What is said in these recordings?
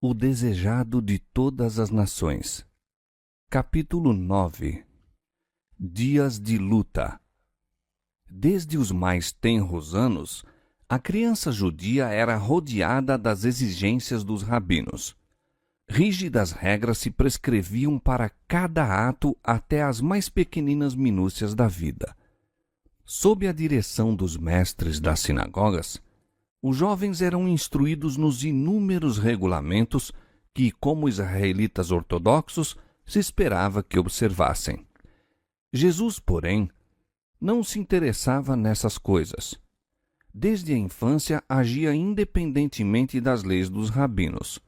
O desejado de todas as nações. Capítulo 9. Dias de luta. Desde os mais tenros anos, a criança judia era rodeada das exigências dos rabinos. Rígidas regras se prescreviam para cada ato até as mais pequeninas minúcias da vida. Sob a direção dos mestres das sinagogas, os jovens eram instruídos nos inúmeros regulamentos que, como israelitas ortodoxos, se esperava que observassem. Jesus, porém, não se interessava nessas coisas. Desde a infância agia independentemente das leis dos rabinos.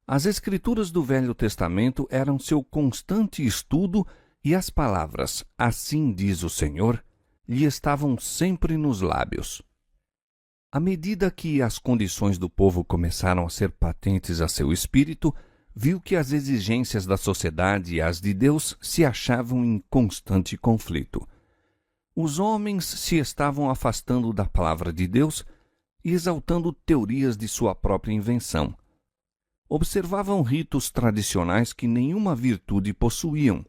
As Escrituras do Velho Testamento eram seu constante estudo e as palavras "Assim diz o Senhor" lhe estavam sempre nos lábios. À medida que as condições do povo começaram a ser patentes a seu espírito, viu que as exigências da sociedade e as de Deus se achavam em constante conflito. Os homens se estavam afastando da palavra de Deus e exaltando teorias de sua própria invenção. Observavam ritos tradicionais que nenhuma virtude possuíam.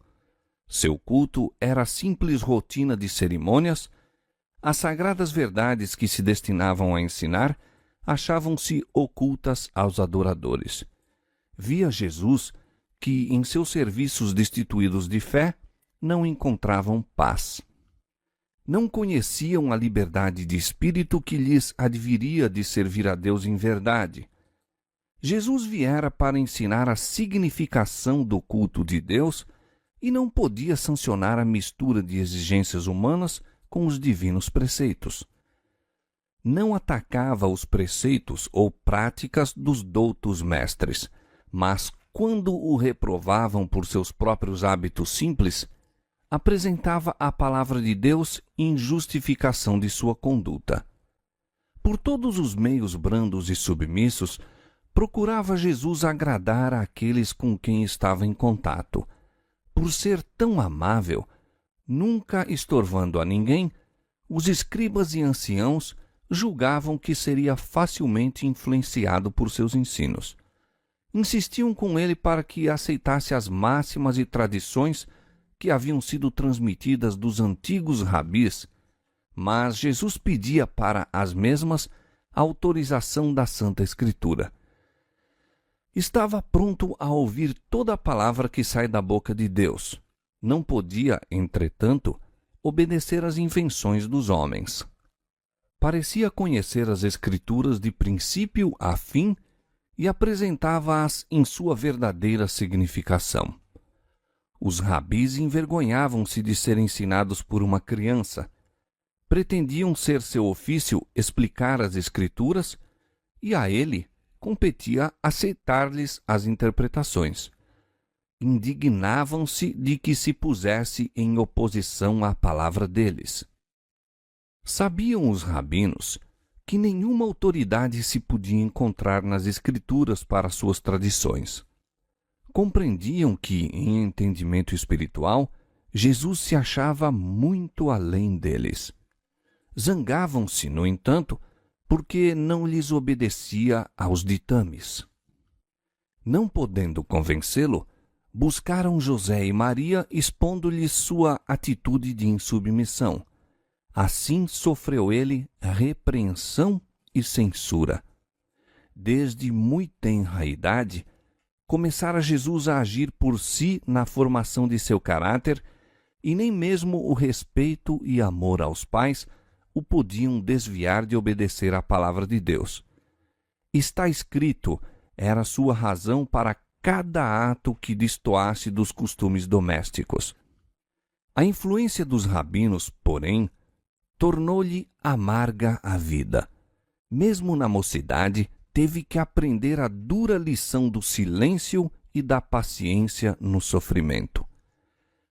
Seu culto era simples rotina de cerimônias. As sagradas verdades que se destinavam a ensinar achavam-se ocultas aos adoradores. Via Jesus que, em seus serviços destituídos de fé, não encontravam paz. Não conheciam a liberdade de espírito que lhes adviria de servir a Deus em verdade. Jesus viera para ensinar a significação do culto de Deus e não podia sancionar a mistura de exigências humanas com os divinos preceitos. Não atacava os preceitos ou práticas dos doutos mestres, mas, quando o reprovavam por seus próprios hábitos simples, apresentava a palavra de Deus em justificação de sua conduta. Por todos os meios brandos e submissos, procurava Jesus agradar àqueles com quem estava em contato. Por ser tão amável, nunca estorvando a ninguém, os escribas e anciãos julgavam que seria facilmente influenciado por seus ensinos. Insistiam com ele para que aceitasse as máximas e tradições que haviam sido transmitidas dos antigos rabis, mas Jesus pedia para as mesmas a autorização da Santa Escritura. Estava pronto a ouvir toda a palavra que sai da boca de Deus. Não podia, entretanto, obedecer às invenções dos homens. Parecia conhecer as Escrituras de princípio a fim e apresentava-as em sua verdadeira significação. Os rabis envergonhavam-se de ser ensinados por uma criança. Pretendiam ser seu ofício explicar as Escrituras e a ele competia aceitar-lhes as interpretações. Indignavam-se de que se pusesse em oposição à palavra deles. Sabiam os rabinos que nenhuma autoridade se podia encontrar nas Escrituras para suas tradições. Compreendiam que, em entendimento espiritual, Jesus se achava muito além deles. Zangavam-se, no entanto, porque não lhes obedecia aos ditames. Não podendo convencê-lo, buscaram José e Maria expondo-lhes sua atitude de insubmissão. Assim sofreu ele repreensão e censura. Desde muito tenra idade, começara Jesus a agir por si na formação de seu caráter, e nem mesmo o respeito e amor aos pais o podiam desviar de obedecer à palavra de Deus. Está escrito, era sua razão para cada ato que destoasse dos costumes domésticos. A influência dos rabinos, porém, tornou-lhe amarga a vida. Mesmo na mocidade, teve que aprender a dura lição do silêncio e da paciência no sofrimento.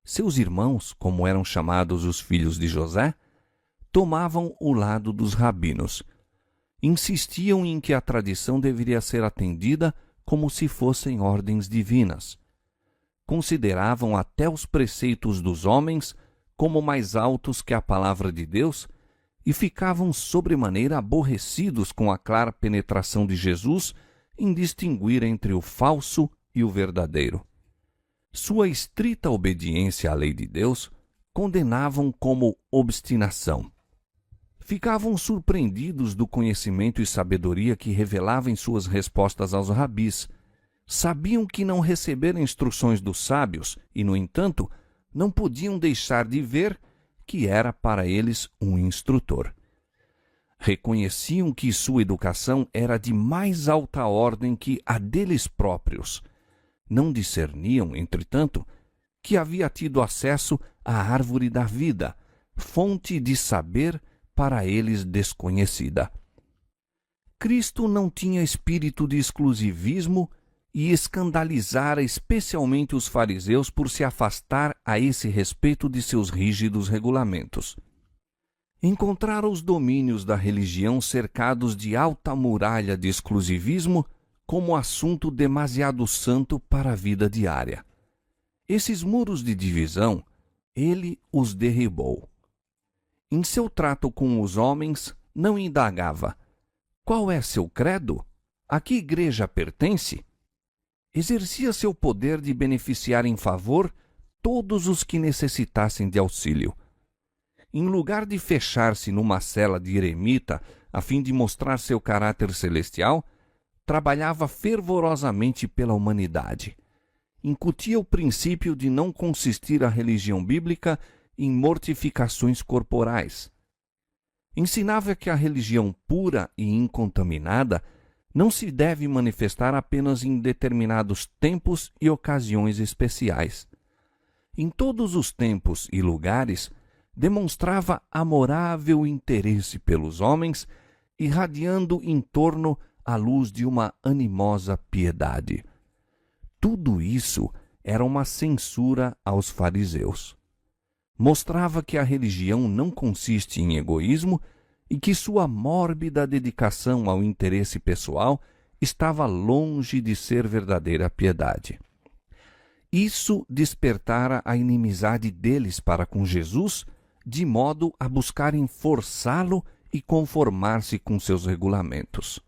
Seus irmãos, como eram chamados os filhos de José, tomavam o lado dos rabinos. Insistiam em que a tradição deveria ser atendida como se fossem ordens divinas. Consideravam até os preceitos dos homens como mais altos que a palavra de Deus e ficavam sobremaneira aborrecidos com a clara penetração de Jesus em distinguir entre o falso e o verdadeiro. Sua estrita obediência à lei de Deus condenavam como obstinação. Ficavam surpreendidos do conhecimento e sabedoria que revelava em suas respostas aos rabis. Sabiam que não receberam instruções dos sábios e, no entanto, não podiam deixar de ver que era para eles um instrutor. Reconheciam que sua educação era de mais alta ordem que a deles próprios. Não discerniam, entretanto, que havia tido acesso à árvore da vida, fonte de saber para eles desconhecida. Cristo não tinha espírito de exclusivismo e escandalizara especialmente os fariseus por se afastar a esse respeito de seus rígidos regulamentos. Encontrara os domínios da religião cercados de alta muralha de exclusivismo como assunto demasiado santo para a vida diária. Esses muros de divisão, ele os derribou. Em seu trato com os homens, não indagava: qual é seu credo? A que igreja pertence? Exercia seu poder de beneficiar em favor todos os que necessitassem de auxílio. Em lugar de fechar-se numa cela de eremita a fim de mostrar seu caráter celestial, trabalhava fervorosamente pela humanidade. Incutia o princípio de não consistir a religião bíblica em mortificações corporais. Ensinava que a religião pura e incontaminada não se deve manifestar apenas em determinados tempos e ocasiões especiais. Em todos os tempos e lugares, demonstrava amorável interesse pelos homens, irradiando em torno a luz de uma animosa piedade. Tudo isso era uma censura aos fariseus. Mostrava que a religião não consiste em egoísmo e que sua mórbida dedicação ao interesse pessoal estava longe de ser verdadeira piedade. Isso despertara a inimizade deles para com Jesus, de modo a buscarem forçá-lo e conformar-se com seus regulamentos.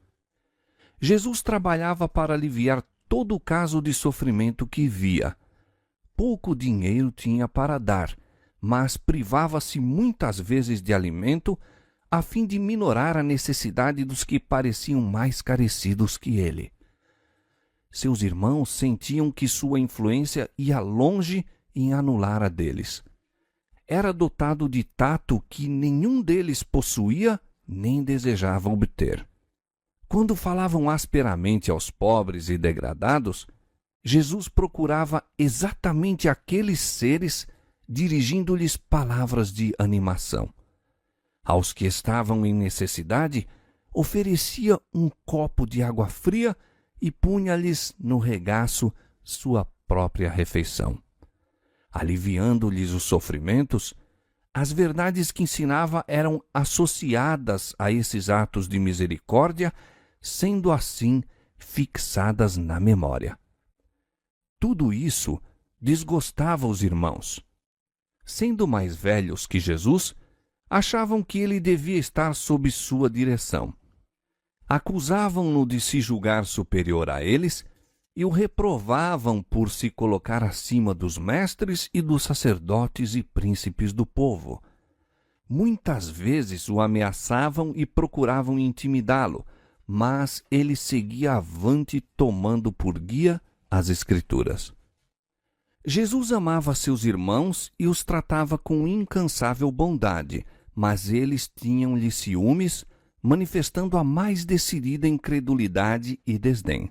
Jesus trabalhava para aliviar todo o caso de sofrimento que via. Pouco dinheiro tinha para dar, mas privava-se muitas vezes de alimento a fim de minorar a necessidade dos que pareciam mais carecidos que ele. Seus irmãos sentiam que sua influência ia longe em anular a deles. Era dotado de tato que nenhum deles possuía nem desejava obter. Quando falavam asperamente aos pobres e degradados, Jesus procurava exatamente aqueles seres, dirigindo-lhes palavras de animação. Aos que estavam em necessidade, oferecia um copo de água fria e punha-lhes no regaço sua própria refeição. Aliviando-lhes os sofrimentos, as verdades que ensinava eram associadas a esses atos de misericórdia, sendo assim fixadas na memória. Tudo isso desgostava os irmãos. Sendo mais velhos que Jesus, achavam que ele devia estar sob sua direção. Acusavam-no de se julgar superior a eles e o reprovavam por se colocar acima dos mestres e dos sacerdotes e príncipes do povo. Muitas vezes o ameaçavam e procuravam intimidá-lo, mas ele seguia avante tomando por guia as Escrituras. Jesus amava seus irmãos e os tratava com incansável bondade, mas eles tinham-lhe ciúmes, manifestando a mais decidida incredulidade e desdém.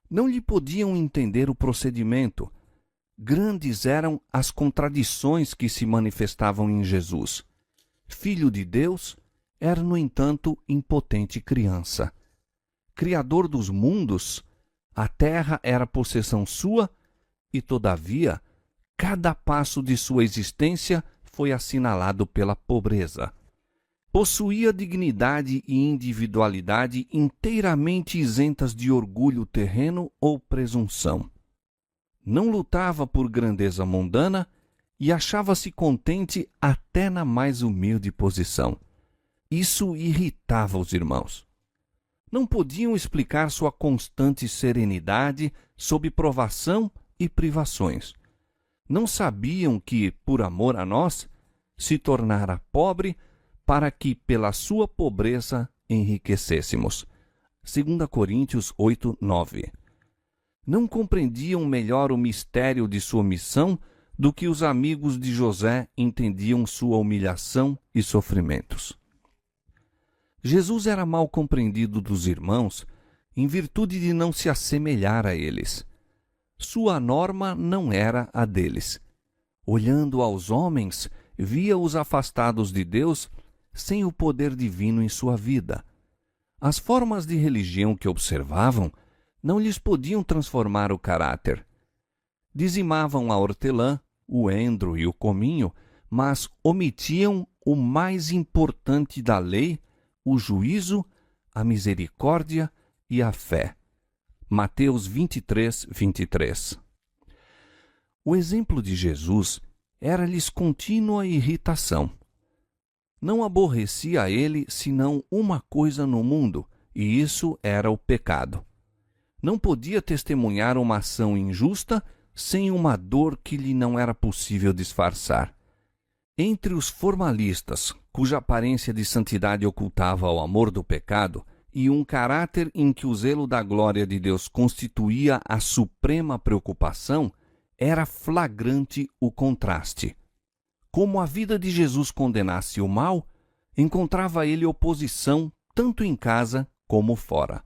Não lhe podiam entender o procedimento. Grandes eram as contradições que se manifestavam em Jesus. Filho de Deus, era, no entanto, impotente criança. Criador dos mundos, a terra era possessão sua e, todavia, cada passo de sua existência foi assinalado pela pobreza. Possuía dignidade e individualidade inteiramente isentas de orgulho terreno ou presunção. Não lutava por grandeza mundana e achava-se contente até na mais humilde posição. Isso irritava os irmãos. Não podiam explicar sua constante serenidade sob provação e privações. Não sabiam que, por amor a nós, se tornara pobre para que, pela sua pobreza, enriquecêssemos. 2 Coríntios 8, 9. Não compreendiam melhor o mistério de sua missão do que os amigos de José entendiam sua humilhação e sofrimentos. Jesus era mal compreendido dos irmãos em virtude de não se assemelhar a eles. Sua norma não era a deles. Olhando aos homens, via-os afastados de Deus sem o poder divino em sua vida. As formas de religião que observavam não lhes podiam transformar o caráter. Dizimavam a hortelã, o endro e o cominho, mas omitiam o mais importante da lei, o juízo, a misericórdia e a fé. Mateus 23, 23. O exemplo de Jesus era-lhes contínua irritação. Não aborrecia a ele senão uma coisa no mundo, e isso era o pecado. Não podia testemunhar uma ação injusta sem uma dor que lhe não era possível disfarçar. Entre os formalistas, cuja aparência de santidade ocultava o amor do pecado, e um caráter em que o zelo da glória de Deus constituía a suprema preocupação, era flagrante o contraste. Como a vida de Jesus condenasse o mal, encontrava ele oposição tanto em casa como fora.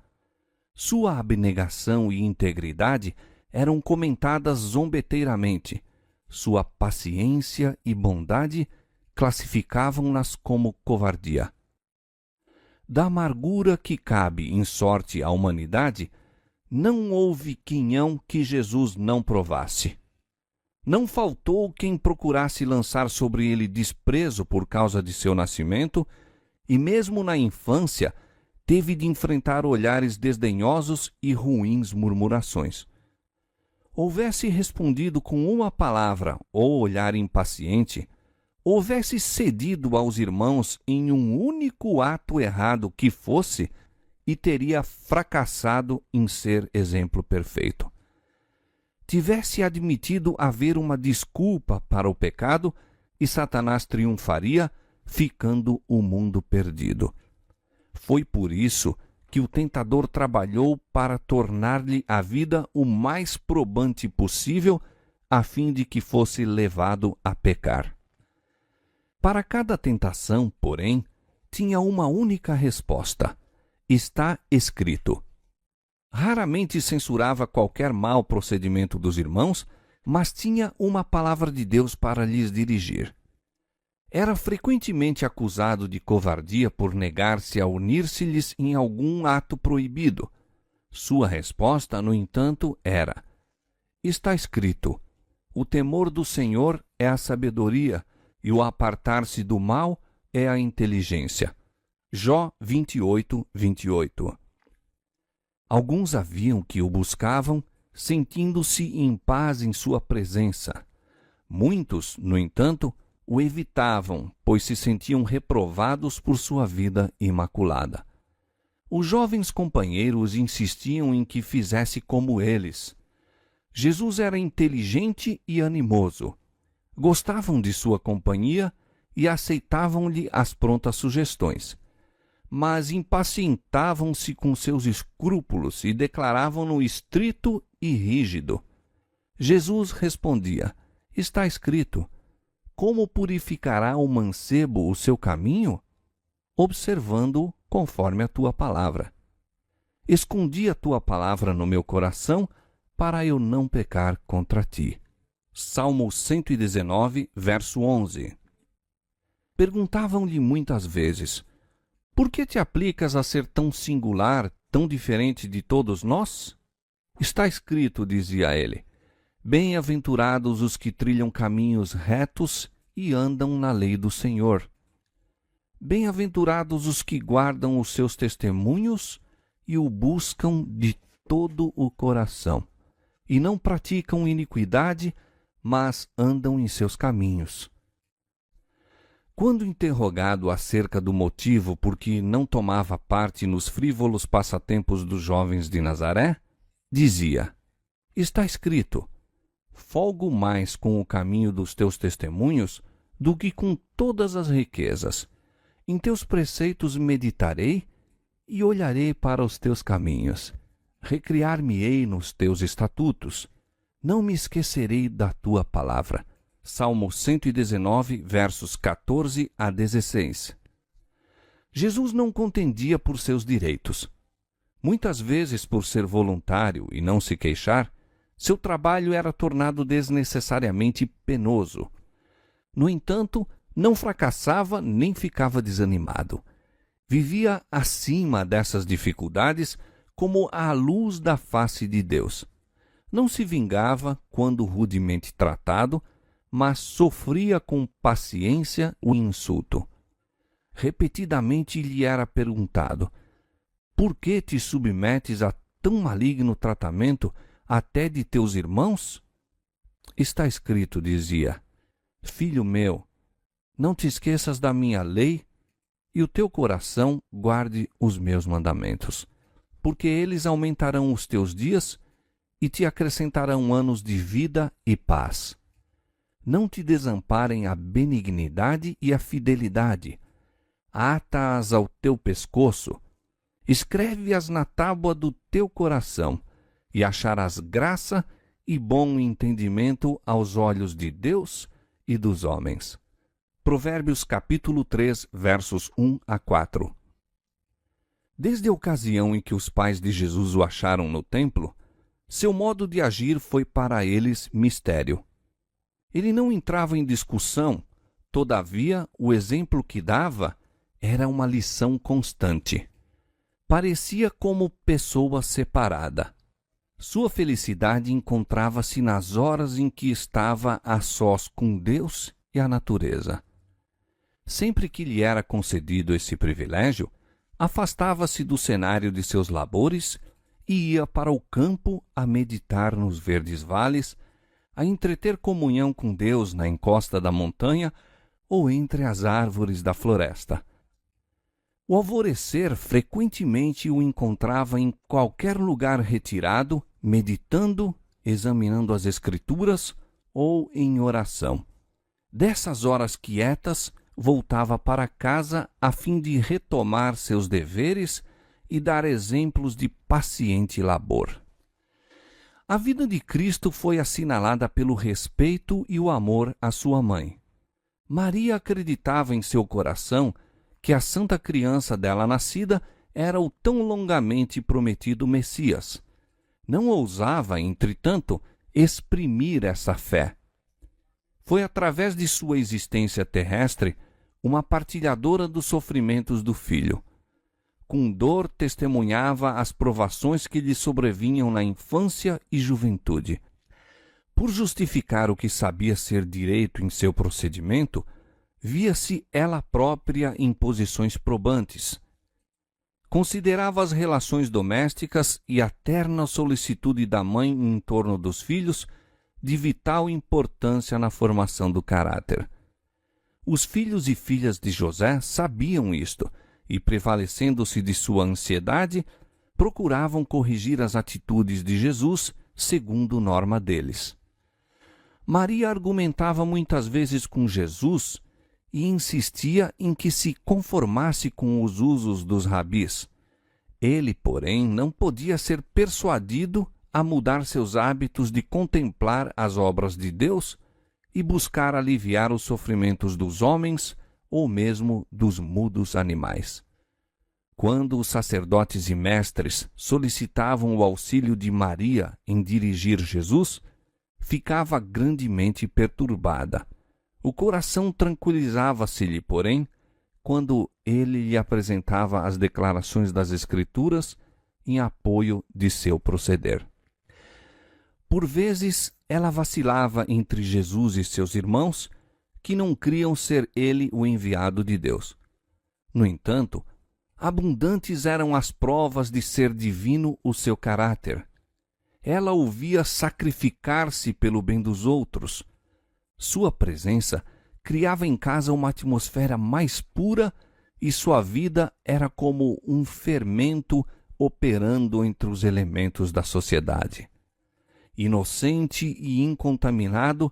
Sua abnegação e integridade eram comentadas zombeteiramente. Sua paciência e bondade classificavam-nas como covardia. Da amargura que cabe em sorte à humanidade, não houve quinhão que Jesus não provasse. Não faltou quem procurasse lançar sobre ele desprezo por causa de seu nascimento, e mesmo na infância teve de enfrentar olhares desdenhosos e ruins murmurações. Houvesse respondido com uma palavra ou olhar impaciente, houvesse cedido aos irmãos em um único ato errado que fosse, e teria fracassado em ser exemplo perfeito. Tivesse admitido haver uma desculpa para o pecado, e Satanás triunfaria, ficando o mundo perdido. Foi por isso que o tentador trabalhou para tornar-lhe a vida o mais probante possível, a fim de que fosse levado a pecar. Para cada tentação, porém, tinha uma única resposta: está escrito. Raramente censurava qualquer mau procedimento dos irmãos, mas tinha uma palavra de Deus para lhes dirigir. Era frequentemente acusado de covardia por negar-se a unir-se-lhes em algum ato proibido. Sua resposta, no entanto, era: está escrito, o temor do Senhor é a sabedoria, e o apartar-se do mal é a inteligência. Jó 28, 28. Alguns haviam que o buscavam, sentindo-se em paz em sua presença. Muitos, no entanto, o evitavam, pois se sentiam reprovados por sua vida imaculada. Os jovens companheiros insistiam em que fizesse como eles. Jesus era inteligente e animoso. Gostavam de sua companhia e aceitavam-lhe as prontas sugestões. Mas impacientavam-se com seus escrúpulos e declaravam-no estrito e rígido. Jesus respondia: está escrito, como purificará o mancebo o seu caminho? Observando-o conforme a tua palavra. Escondi a tua palavra no meu coração, para eu não pecar contra ti. Salmo 119, verso 11. Perguntavam-lhe muitas vezes: por que te aplicas a ser tão singular, tão diferente de todos nós? Está escrito, dizia ele, bem-aventurados os que trilham caminhos retos e andam na lei do Senhor. Bem-aventurados os que guardam os seus testemunhos e o buscam de todo o coração, e não praticam iniquidade, mas andam em seus caminhos. Quando interrogado acerca do motivo por que não tomava parte nos frívolos passatempos dos jovens de Nazaré, dizia: Está escrito: folgo mais com o caminho dos teus testemunhos do que com todas as riquezas. Em teus preceitos meditarei e olharei para os teus caminhos. Recriar-me-ei nos teus estatutos. Não me esquecerei da tua palavra. Salmo 119, versos 14 a 16. Jesus não contendia por seus direitos. Muitas vezes, por ser voluntário e não se queixar, seu trabalho era tornado desnecessariamente penoso. No entanto, não fracassava nem ficava desanimado. Vivia acima dessas dificuldades como a luz da face de Deus. Não se vingava quando rudemente tratado, mas sofria com paciência o insulto. Repetidamente lhe era perguntado: por que te submetes a tão maligno tratamento até de teus irmãos? Está escrito, dizia: Filho meu, não te esqueças da minha lei e o teu coração guarde os meus mandamentos, porque eles aumentarão os teus dias e te acrescentarão anos de vida e paz. Não te desamparem a benignidade e a fidelidade. Ata-as ao teu pescoço, escreve-as na tábua do teu coração, e acharás graça e bom entendimento aos olhos de Deus e dos homens. Provérbios capítulo 3, versos 1 a 4. Desde a ocasião em que os pais de Jesus o acharam no templo, seu modo de agir foi para eles mistério. Ele não entrava em discussão, todavia o exemplo que dava era uma lição constante. Parecia como pessoa separada. Sua felicidade encontrava-se nas horas em que estava a sós com Deus e a natureza. Sempre que lhe era concedido esse privilégio, afastava-se do cenário de seus labores e ia para o campo a meditar nos verdes vales, a entreter comunhão com Deus na encosta da montanha ou entre as árvores da floresta. O alvorecer frequentemente o encontrava em qualquer lugar retirado, meditando, examinando as Escrituras ou em oração. Dessas horas quietas, voltava para casa a fim de retomar seus deveres e dar exemplos de paciente labor. A vida de Cristo foi assinalada pelo respeito e o amor à sua mãe. Maria acreditava em seu coração que a santa criança dela nascida era o tão longamente prometido Messias. Não ousava, entretanto, exprimir essa fé. Foi através de sua existência terrestre uma partilhadora dos sofrimentos do Filho. Com dor testemunhava as provações que lhe sobrevinham na infância e juventude. Por justificar o que sabia ser direito em seu procedimento, via-se ela própria em posições probantes. Considerava as relações domésticas e a terna solicitude da mãe em torno dos filhos de vital importância na formação do caráter. Os filhos e filhas de José sabiam isto e, prevalecendo-se de sua ansiedade, procuravam corrigir as atitudes de Jesus segundo norma deles. Maria argumentava muitas vezes com Jesus e insistia em que se conformasse com os usos dos rabis. Ele, porém, não podia ser persuadido a mudar seus hábitos de contemplar as obras de Deus e buscar aliviar os sofrimentos dos homens ou mesmo dos mudos animais. Quando os sacerdotes e mestres solicitavam o auxílio de Maria em dirigir Jesus, ficava grandemente perturbada. O coração tranquilizava-se-lhe, porém, quando ele lhe apresentava as declarações das Escrituras em apoio de seu proceder. Por vezes, ela vacilava entre Jesus e seus irmãos, que não criam ser ele o enviado de Deus. No entanto, abundantes eram as provas de ser divino o seu caráter. Ela o via sacrificar-se pelo bem dos outros. Sua presença criava em casa uma atmosfera mais pura e sua vida era como um fermento operando entre os elementos da sociedade. Inocente e incontaminado,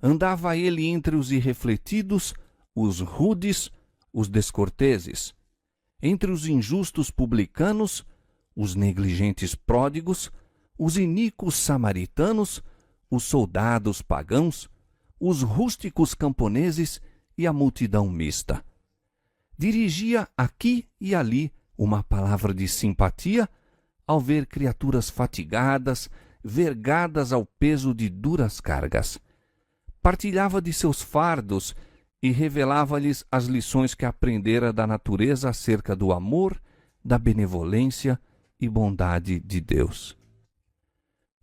andava ele entre os irrefletidos, os rudes, os descorteses, entre os injustos publicanos, os negligentes pródigos, os iníquos samaritanos, os soldados pagãos, os rústicos camponeses e a multidão mista. Dirigia aqui e ali uma palavra de simpatia ao ver criaturas fatigadas, vergadas ao peso de duras cargas. Partilhava de seus fardos e revelava-lhes as lições que aprendera da natureza acerca do amor, da benevolência e bondade de Deus.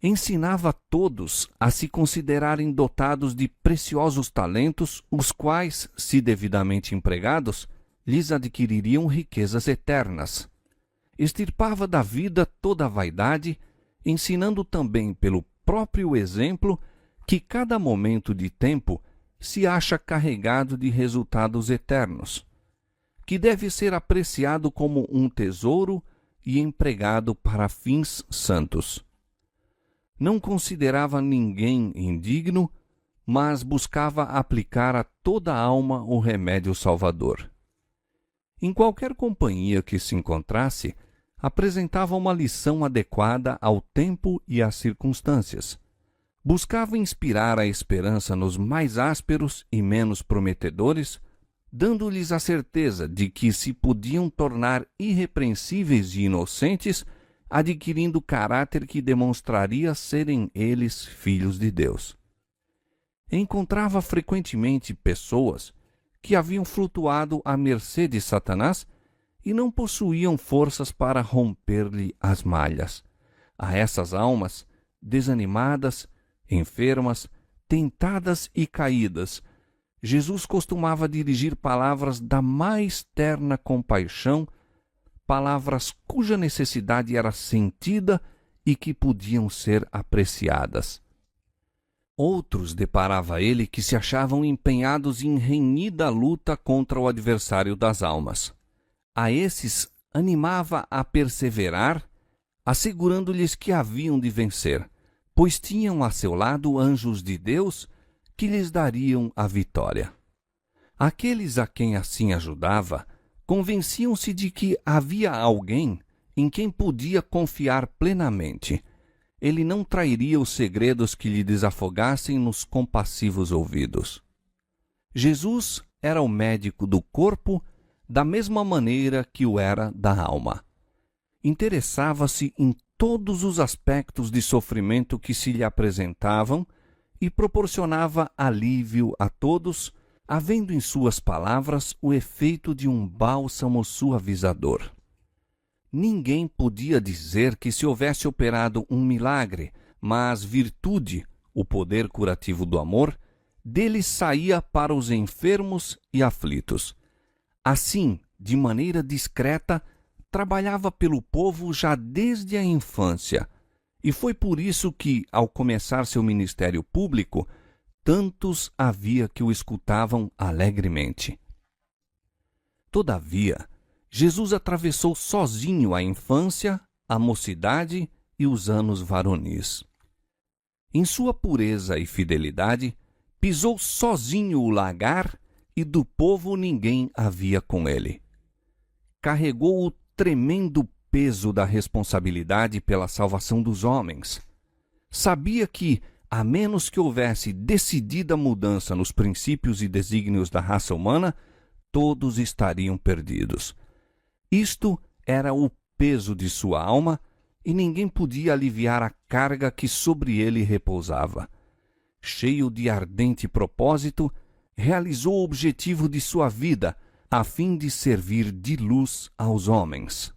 Ensinava a todos a se considerarem dotados de preciosos talentos, os quais, se devidamente empregados, lhes adquiririam riquezas eternas. Extirpava da vida toda a vaidade, ensinando também pelo próprio exemplo que cada momento de tempo se acha carregado de resultados eternos, que deve ser apreciado como um tesouro e empregado para fins santos. Não considerava ninguém indigno, mas buscava aplicar a toda a alma o remédio salvador. Em qualquer companhia que se encontrasse, apresentava uma lição adequada ao tempo e às circunstâncias. Buscava inspirar a esperança nos mais ásperos e menos prometedores, dando-lhes a certeza de que se podiam tornar irrepreensíveis e inocentes, adquirindo caráter que demonstraria serem eles filhos de Deus. Encontrava frequentemente pessoas que haviam flutuado à mercê de Satanás e não possuíam forças para romper-lhe as malhas. A essas almas, desanimadas, enfermas, tentadas e caídas, Jesus costumava dirigir palavras da mais terna compaixão, palavras cuja necessidade era sentida e que podiam ser apreciadas. Outros deparava ele que se achavam empenhados em renhida luta contra o adversário das almas. A esses animava a perseverar, assegurando-lhes que haviam de vencer, pois tinham a seu lado anjos de Deus que lhes dariam a vitória. Aqueles a quem assim ajudava convenciam-se de que havia alguém em quem podia confiar plenamente. Ele não trairia os segredos que lhe desafogassem nos compassivos ouvidos. Jesus era o médico do corpo da mesma maneira que o era da alma. Interessava-se em todos os aspectos de sofrimento que se lhe apresentavam e proporcionava alívio a todos, havendo em suas palavras o efeito de um bálsamo suavizador. Ninguém podia dizer que se houvesse operado um milagre, mas virtude, o poder curativo do amor, dele saía para os enfermos e aflitos. Assim, de maneira discreta, trabalhava pelo povo já desde a infância, e foi por isso que, ao começar seu ministério público, tantos havia que o escutavam alegremente. Todavia, Jesus atravessou sozinho a infância, a mocidade e os anos varonis. Em sua pureza e fidelidade, pisou sozinho o lagar e do povo ninguém havia com ele. Carregou o tremendo peso da responsabilidade pela salvação dos homens. Sabia que, a menos que houvesse decidida mudança nos princípios e desígnios da raça humana, todos estariam perdidos. Isto era o peso de sua alma e ninguém podia aliviar a carga que sobre ele repousava. Cheio de ardente propósito, realizou o objetivo de sua vida, a fim de servir de luz aos homens.